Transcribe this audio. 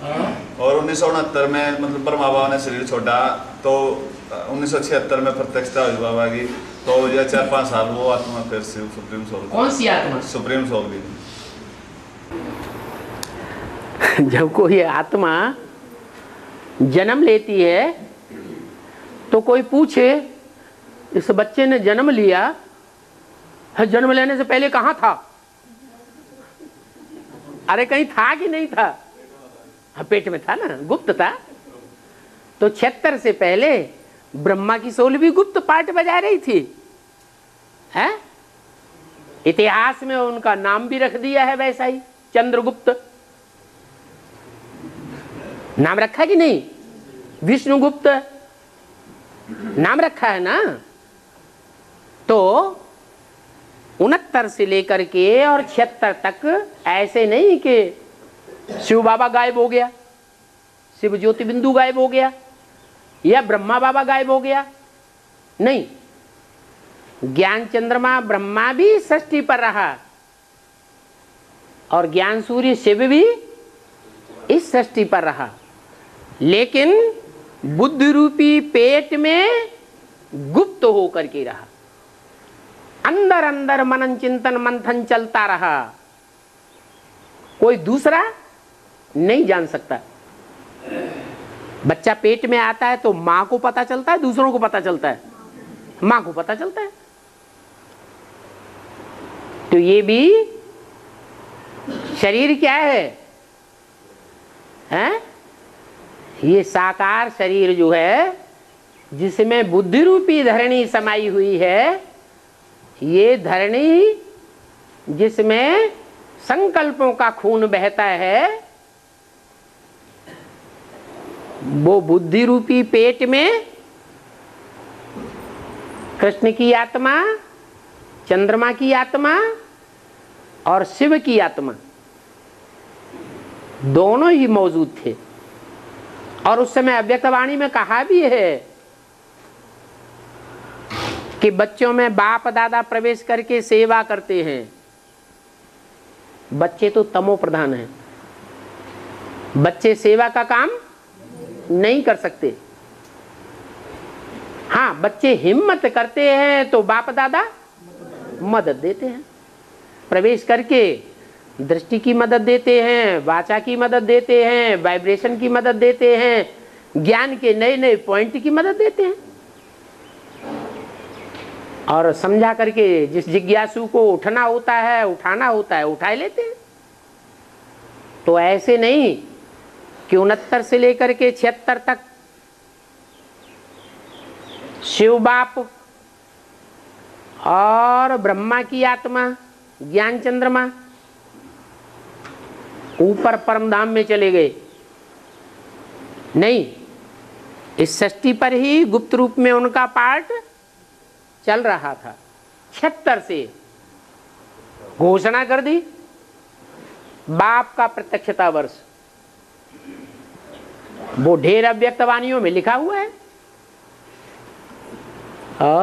और 1969 में मतलब ब्रह्मा बाबा ने शरीर छोड़ा, तो 1976 में प्रत्यक्षता हुई बाबा की, तो ये 4-5 साल वो आत्मा फिर से सुप्रीम सोल। कौन सी आत्मा? सुप्रीम सोल की। जब कोई आत्मा जन्म लेती है तो कोई पूछे इस बच्चे ने जन्म लिया, जन्म लेने से पहले कहाँ था? अरे कहीं था कि नहीं था? हाँ, पेट में था ना, गुप्त था। तो 76 से पहले ब्रह्मा की सोल भी गुप्त पार्ट बजा रही थी, है? इतिहास में उनका नाम भी रख दिया है वैसा ही, चंद्रगुप्त नाम रखा कि नहीं? विष्णुगुप्त नाम रखा है ना। तो 69 से लेकर के और 76 तक ऐसे नहीं कि शिव बाबा गायब हो गया, शिव ज्योति बिंदु गायब हो गया, या ब्रह्मा बाबा गायब हो गया, नहीं। ज्ञान चंद्रमा ब्रह्मा भी षष्ठी पर रहा और ज्ञान सूर्य शिव भी इस षष्ठी पर रहा, लेकिन बुद्धि रूपी पेट में गुप्त होकर के रहा। अंदर अंदर मनन चिंतन मंथन चलता रहा, कोई दूसरा नहीं जान सकता। बच्चा पेट में आता है तो मां को पता चलता है, दूसरों को पता चलता है? मां को पता चलता है। तो ये भी शरीर क्या है? हैं? ये साकार शरीर जो है, जिसमें बुद्धि रूपी धरणी समाई हुई है, ये धरणी जिसमें संकल्पों का खून बहता है, वो बुद्धि रूपी पेट में कृष्ण की आत्मा, चंद्रमा की आत्मा और शिव की आत्मा दोनों ही मौजूद थे। और उस समय अव्यक्तवाणी में कहा भी है कि बच्चों में बाप दादा प्रवेश करके सेवा करते हैं। बच्चे तो तमो प्रधान हैं, बच्चे सेवा का काम नहीं कर सकते। हाँ, बच्चे हिम्मत करते हैं तो बाप दादा मदद देते हैं, प्रवेश करके दृष्टि की मदद देते हैं, वाचा की मदद देते हैं, वाइब्रेशन की मदद देते हैं, ज्ञान के नए नए पॉइंट की मदद देते हैं, और समझा करके जिस जिज्ञासु को उठना होता है, उठाना होता है, उठा लेते हैं। तो ऐसे नहीं कि 69 से लेकर के 76 तक शिव बाप और ब्रह्मा की आत्मा ज्ञान चंद्रमा ऊपर परम धाम में चले गए। नहीं, इस षष्ठी पर ही गुप्त रूप में उनका पाठ चल रहा था। 76 से घोषणा कर दी, बाप का प्रत्यक्षता वर्ष, वो ढेर अव्यक्तवाणियों में लिखा हुआ है।